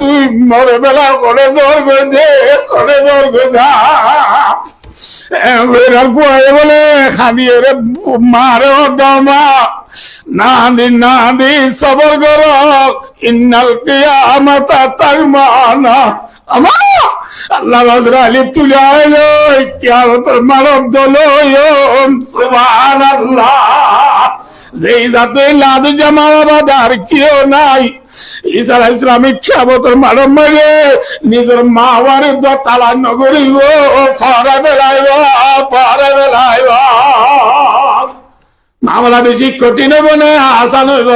তুই মরে বেলা করে ধরবে দে করে ধরবে না পরে বলে খাবি রে মারে দমা না দিন না দি সবর কর ইন্নাল কিয়ামাতা তাগমানা আমার আল্লাহ আজরাইল তুলে আইলো কিয়ামতের মানব দলয়ন সুবহানাল্লাহ যেই জাতে লাদু জামাবাদ আর কেউ নাই ঈসা আলাইহিস সালামের কিয়ামতের মানব মারে নিজের মা ওয়ারে তালা নগরিব ফরা বেলাইব মামলা বেশি কঠিন হইব না আসান হইব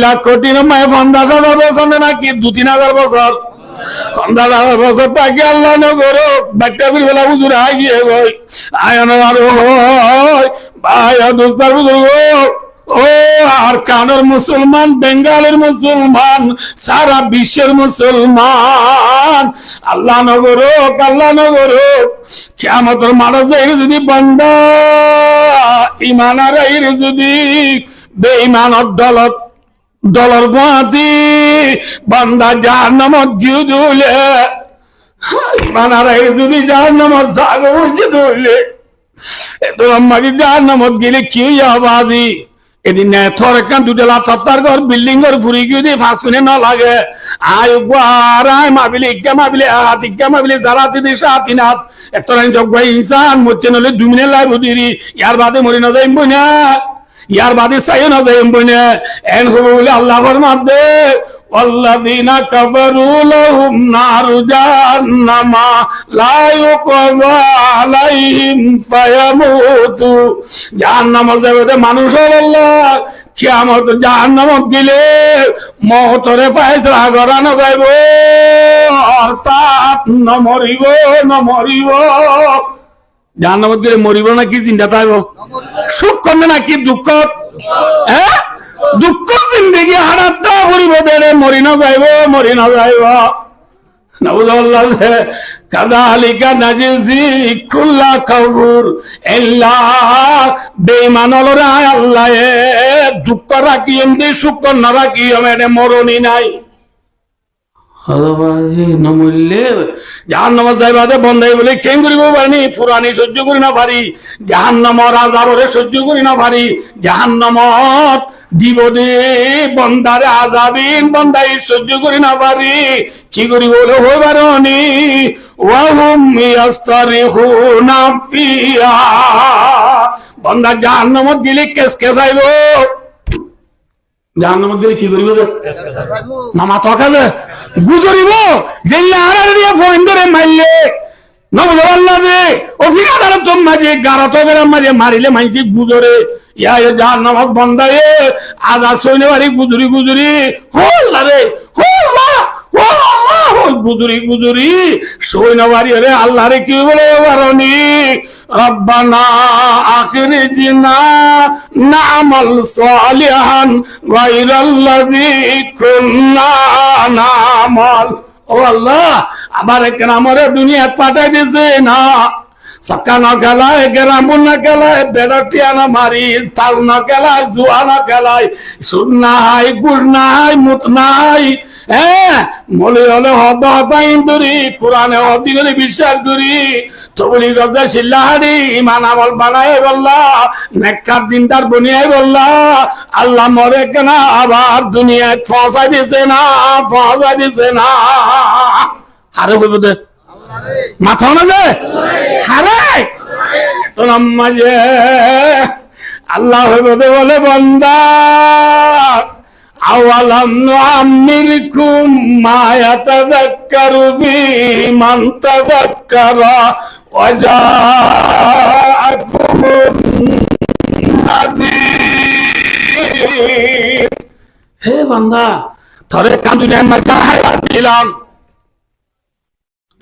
লাখ কঠিন মায়ে 50,000 বছর নাকি 2-3,000 বছর 50,000 বছর তাকে আল্লাহ নগর বাচ্চা করে বেলা হুজুর আগিয়ে গই আয়ন ভাই দোস্তার বুজুর্গ ও আর কানের মুসলমান বেঙ্গালের মুসলমান সারা বিশ্বের মুসলমান আল্লাহ নগর কিয়ামতের মাঠে যাই যদি বান্দা ইমানার যদি বেঈমানের দলর ফাঁতি বান্দা জাহান্নামত গিয়ে ইমানার যদি জাহান্নামত জাগ বলছে ধরলে তো আমাকে জাহান্নামত গেলে কি আবাদি এদিন থর একখান দুটেলা সত্তার ঘর বিল্ডিং ঘর ফুরি গিয়ে দিয়ে 5 মিনিট না লাগে আয় গোয়ার আয় মাবিলি ইজ্ঞা মাবিলি জারাতি দিশা তিনাত একটা লাইন জগাই ইনসান মরতে নলে 2 মিনিট লাগবে দিরি ইয়ার বাদে মরি না যাইব না ইয়ার বাদে চাইও না যাইব না এন হবো বলে আল্লাহ ফরমাতে والذين كفروا لهم نار جهنم لا يقضى عليهم فيموتوا জাহান্নামের যাবে মানুষ আল্লাহ কিয়ামত জাহান্নামত গেলে মওতরে ফয়সালা করানো যাইব অর্থাৎ মরিব জাহান্নামত গেলে মরিব নাকি জিন্দা থাকব সুখ করবে নাকি দুঃখ হ্যাঁ দুঃখ জিন্দগি হারাত করিব বেড়ে মরি না যাইব নাউযুবিল্লাহ কাযালিকা নাজিজি কুল্লা কাফুর ইল্লা বেঈমানরা আল্লাহ দুঃখ রাখি এমনি সুখ না রাখি এমনে মরণই নাই হরবাজি নমুল্লে জাহান্নামে যাইবাদে বন্ধাই বলে কেন করিব পারি ফুরানি সহ্য করি না পারি জাহান্নামের আযাবরে সহ্য করি না পারি জাহান্নামত দিব দে বন্দারে আযাবিন বন্দাই সহ্য করি না পারি কি করি বলে হইবারনি ওয়াহুম ইয়াস্তারিহুনা ফিহা বন্দা জাহান্নামত গেলে কেসাইব জাহান্নামত গেলে কি করিব না মাথা খালে গুজরিব জেলা আরারিয়া ফোন ধরে মারলে নবুল্লাহ যে অফিকা দ্বারা তোমাকে গারাতো করে মারিলে মাইকে গুজরে ইয়া জাহান্নামত বন্দায়ে আদা সইনে বাড়ি গুজরি হোল্লা রে হোল্লা গুজরি সইনে বাড়ি রে আল্লাহ রে কি বলে বারনি রব্বানা আখিরজিনা নামাল সালিহান গায়রাল্লাযী কুন্না নামাল ও আল্লাহ আবার একরামরে দুনিয়া পাঠাই দিয়েছে না সক্কা না খেলায় গ্রামুন না খেলায় বেড়াটিয়া না মারি তাল না খেলায় জুয়া না খেলায় সুদ নাই গুড় নাই মুত নাই হ্যাঁ মলে হলে হতাইন্দুরি কোরআনে অদিনে বিশ্বাস করি তবলি গজা শিল্লাহারি ইমান আমল বানায় বললা নেককার দিনদার বনিয়াই বললা আল্লাহ মরে কেনা আবার দুনিয়ায় পৌঁছাই দিছে না আরে হইব দে মাথা না যে হারাই তো নামাজে আল্লাহ হইব দে বলে বান্দা আওয়ালাম নুআম্মিরকুম মা ইয়াতাযাক্কারু বিমান তাযাক্কারা ওয়া জাআকুমুন নাযীর হে বান্দা তোরে কান দুনিয়ার মধ্যে হায়াত দিলাম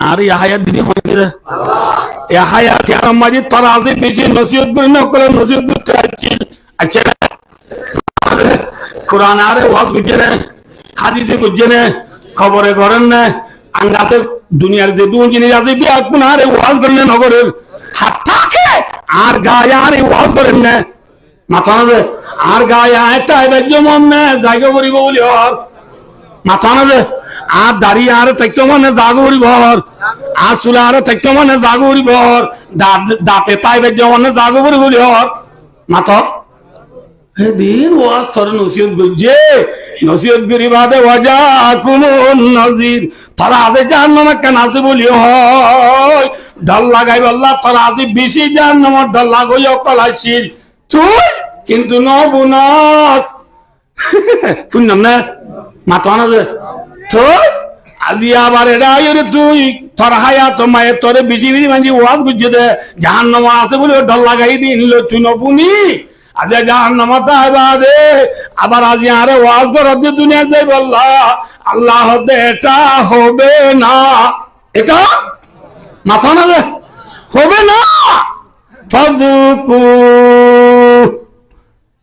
আর এই হায়াত দিদি হয় রে আল্লাহ এই হায়াত আর মাঝে তোরা আছে বেশি নসিহত করে না করে নসিহত করতে আছিস আচ্ছা কোরআন আরে ওয়াজ বুঝে হাদিসে বুঝে খবরে করেন না আঙ্গাসে দুনিয়ার যে দুই জিনিস আছে বিয়া কোন আরে ওয়াজ করেন নগরের হাত থাকে আর গায়ে আরে ওয়াজ করেন না মাথা না আর গায়ে আয়টা এবার যেমন না জায়গা করিব বলি আর মাথা না আর দাঁড়িয়ে আর থাকতে মানে জাগরি ভর আর চুলে আর থাকতে মানে জাগরি ভর দাঁতে তাই বেজে মানে জাগরি বলি হর মাথা দিন ওয়াজ তোর নসিহত গজে নসিহত গরি বাদে ওয়াজা কুমুন নজির তোরা আদে জাহান্নামে কেন আছে বলি হয় ডর লাগাই বললা তোরা আদে বেশি জাহান্নামের ডর লাগাই অকল আসিল তুই কিন্তু নবুনাস শুনলাম না মাথা না যে তুই আজি আবার এটা তুই তোর হায়া তো মায়ের তোরে বেশি বেশি মানে ওয়াজ গুজে দে জাহান্নামে আছে বলে ডর লাগাই দিন তুই নপুনি আজ জাহান্নামে বাদে আবার আজি আরে ওয়াজ করার দিয়ে দুনিয়া যাই বললা আল্লাহ এটা হবে না এটা মাথা না যে হবে না ফাযুকু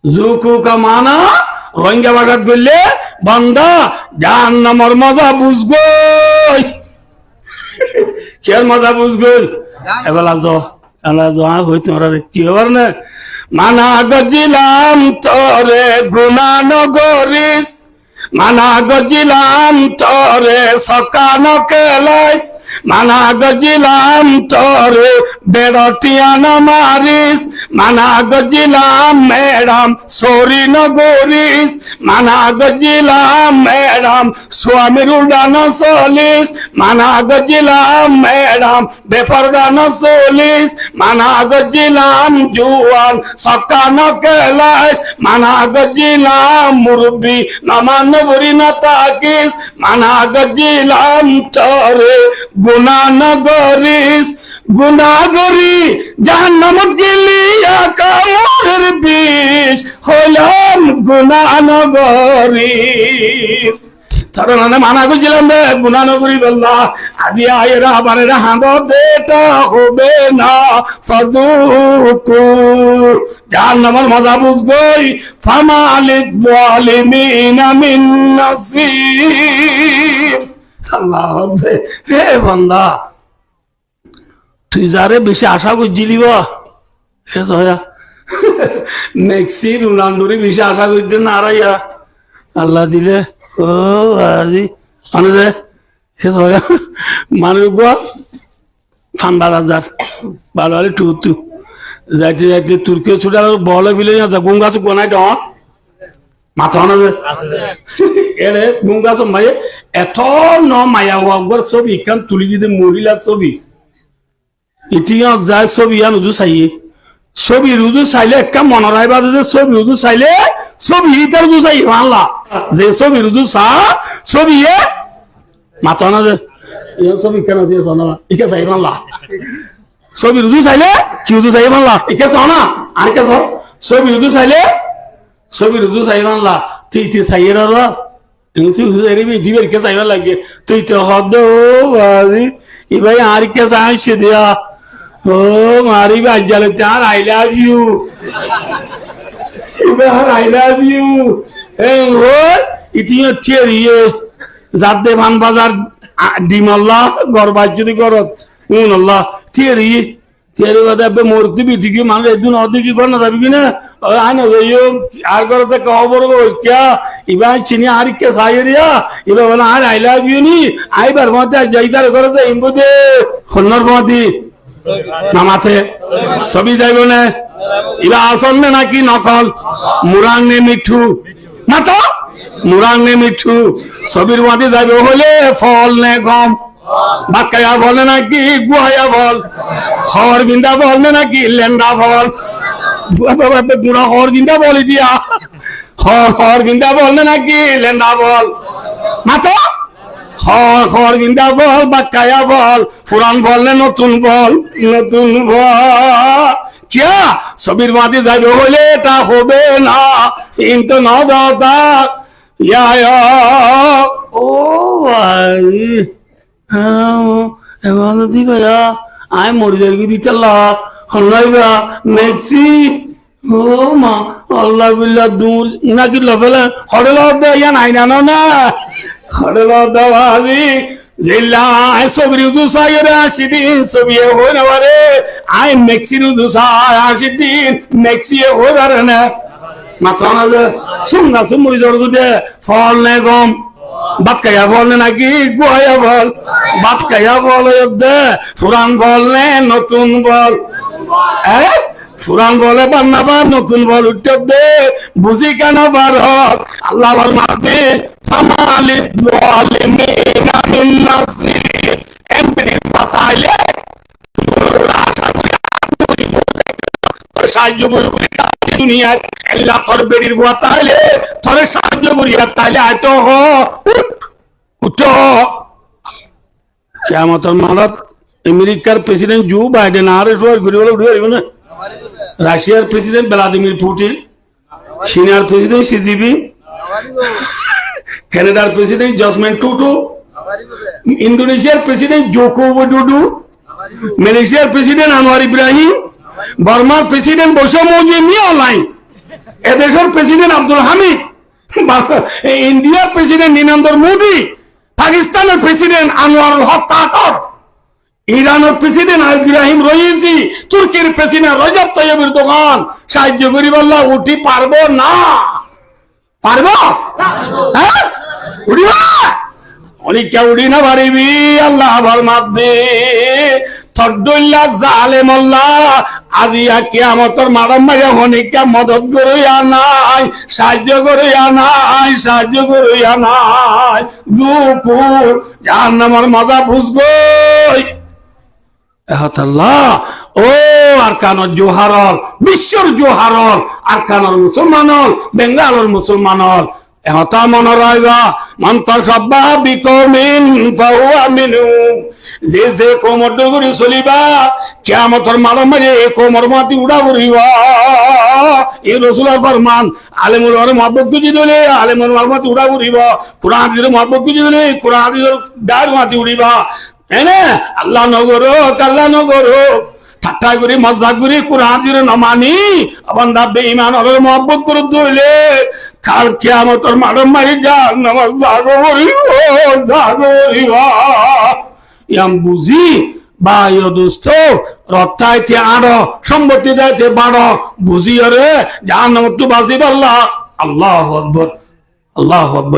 জুকু কা মানা রোহিঙ্গা বাগাত বললে বান্দা জাহান্নামের মজা বুঝগো কের মজা বুঝগো এবেলা হইতে কি হবার না মানা গজিলাম তোরে গুনা নগরিস মানা গজিলাম তোরে সকান কেলাইস মানা গজিলাম তোরে বেড়টিয়ান মারিস মানা গজিলাম ম্যাডাম সরি নগরিস মানা গজিলাম ম্যাডাম স্বামীর উড়ান চলিস মানা গজিলাম ম্যাডাম বেপরদান চলিস মানা গজিলাম জুয়ান সকান কেলাইস মানা গজিলাম মুরব্বী নমান বরি না তাকিস মানা গজিলাম তোরে গুনা নগরিস গুনাগরি জাহান্নামত গেলিয়া কামড়ের বিষ হইলাম গুনা নগরিস তার মানে মানা করছিলাম দে গুনা নগরি বললা আদি আয়েরা আবার এরা হাঁদ দেটা হবে না ফাযুকু জাহান্নামের মজা বুঝগই ফামালিদ যালিমিনা মিন নাসির আল্লাহ হে বান্দা তুই যারে বেশি আশা করছিলি মেক্সি রোনাল্ডোরে বেশি আশা করতে না আরাইয়া আল্লাহ দিলে ও আজি মানে যে সে মানুষ গো ঠান্ডা রাজার ভালো হলে টু যাইতে যাইতে তুর্কিও ছুটে বলে বিলে গুম গাছ গোনাই ডর মাথা না যে এরে গুম গাছ মায়ে এত ন মায়া ওয়াগর ছবি কান তুলি দিতে মহিলা ছবি ইতিহাস যায় ছবি আর উদু চাইয়ে ছবি রুদু চাইলে একটা মনে রাখবা যে ছবি রুদু চাইলে ছবি ইতার রুদু চাই আল্লাহ যে ছবি রুদু চা ছবি মাথা না যে ছবি কেন দিয়ে শোনা ইকে চাই আল্লাহ ছবি রুদু চাইলে কি রুদু চাই আল্লাহ ইকে চাও না আর কে চাও ছবি রুদু চাইলে ছবি রুদু চাই আল্লাহ তুই তুই চাইয়ে রা দিবের কে চাইবা লাগে তুই তো হদ বাজি ই ভাই আর কে চাইছে দিয়া ও মারি বাজালে চার আই লাভ ইউ এবার আই লাভ ইউ এই ও ইতিও থিয়েরিয়ে জাদে ভান বাজার ডিমাল্লাহ গরবাজ যদি করত উন আল্লাহ থিয়েরি থিয়েরি বাদে আবে মূর্তি বিটি কি মানে দুন অদি কি করনা যাবি কি না আনে যাইও আর করতে কবর গো क्या ইবা চিনি আর কে সাইরিয়া ইবা বলা আর আই লাভ ইউ নি আইবার মতে যাইদার করতে ইমবুদে খন্নর মতি নামাতে সবই যাইব না ইবা আসল না নাকি নকল মুরাং নে মিঠু না তো মুরাং নে মিঠু সবির মতে যাইব হলে ফল নে গম বাকায়া বলে নাকি গুহায়া বল খবর বিন্দা বলে নাকি লেন্ডা ফল গুড়া খবর বিন্দা বলে দিয়া খবর বিন্দা বলে নাকি লেন্ডা বল মাতো খবর বিন্দা বল বাকায়া বল পুরান বল না নতুন বল নতুন বল क्या সবির মাঝে যাইবে হলে এটা হবে না কিন্তু না দাদা ইয়া ও ভাই এবার দিবা আয় মরি যাই দিতে হল্লাইবা মেক্সি ও মা আল্লাহ বিল্লাহ দূর নাকি লফেলে খড়ে লব দে ইয়া নাই না না খড়ে লব দেওয়া জিল্লা আয় সবরি দুসাইরে 80 দিন সবিয়ে হই না বারে আয় মেক্সি দুসাই 80 দিন মেক্সি হই বারে না মাথা না যে সুমরি জড় দে ফল নে গম ভাত খাইয়া বল নাকি গুহাইয়া বল? ভাত খাইয়া বল দে পুরান বল নে নতুন বল? পুরান বলে বান্নাবার নতুন বল উত্তর দে বুঝি কেন বার হক আল্লাহ মারতে ফামালি যালিমিনা মিন নাসির এমনি ফাতাইলে সাহায্য করবে দুনিয়া আল্লাহ তোর বেরির ফাতাইলে তোরে সাহায্য করিয়া তাইলে আইতো হ উঠো। কিয়ামতের মানত আমেরিকার প্রেসিডেন্ট জো বাইডেন আর সবাই ঘুরে বলে উঠে পারবে না। রাশিয়ার প্রেসিডেন্ট ভ্লাদিমির পুতিন, চীনের প্রেসিডেন্ট শি জিনপিং, কানাডার প্রেসিডেন্ট জসমিন টুটু, ইন্দোনেশিয়ার প্রেসিডেন্ট জোকো উইডোডো, মালয়েশিয়ার প্রেসিডেন্ট আনোয়ার ইব্রাহিম, বর্মার প্রেসিডেন্ট বৈষম্য মিয়াওলাই, এদেশের প্রেসিডেন্ট আব্দুল হামিদ, ইন্ডিয়ার প্রেসিডেন্ট নরেন্দ্র মোদি, পাকিস্তানের প্রেসিডেন্ট আনোয়ারুল হক কাকর, ইরানের প্রেসিডেন্ট ইব্রাহিম রইসি, তুর্কির প্রেসিডেন্ট রজব তাইয়িব এরদোগান সাহায্য করি বললা উঠি পারবো না? পারবো? হ্যাঁ উঠিবা অনেকে উঠি না পারিবি আল্লাহ ভাল মাপ দে থড্ডুল্লাহ জালেমুল্লাহ আজিয়া কিয়ামতের মারাম মারিয়া অনেকে মদত করিয়া নাই, সাহায্য করিয়া নাই, সাহায্য করিয়া নাই। দুপুর জাহান্নামের মজা বুঝগই ও আর কানর জোহারল বিশ্বর জোহারল আর কানর মুসলমানল বেঙ্গালর মুসলমানল এহতা মনে রাখবা মন্তর সব্বা বিকমিন ফাহুয়া মিনহুম যে যে কোমর ডগরি চলিবা কিয়ামতের মারাম মারিয়া এই কোমর মাটি উড়া উড়িবা। এই রাসূলের ফরমান আলেমুল ওর মহব্বত গুজি দিলে আলেমুল মাটি উড়া উড়িবা, কুরআন হাদিসের মহব্বত গুজি দিলে কুরআন হাদিসের ডার মাটি উড়িবা। আল্লাহ নগরো আল্লাহ নগরো ঠাট্টা করি মজা করি কুরআন হাদিসের নমানি বান্দা বেঈমান ওর মহব্বত করে দইলে কাল কিয়ামতের মারাম মারি জাহান্নামে জাগো করিবা। ইয়াম বুঝি ভাই দোস্ত রত্তাইতে আড় সম্পত্তি দাইতে বাড় বুঝি রে জাহান্নামে তো বাঁচিব। আল্লাহ আল্লাহু আকবার আল্লাহু আকবার।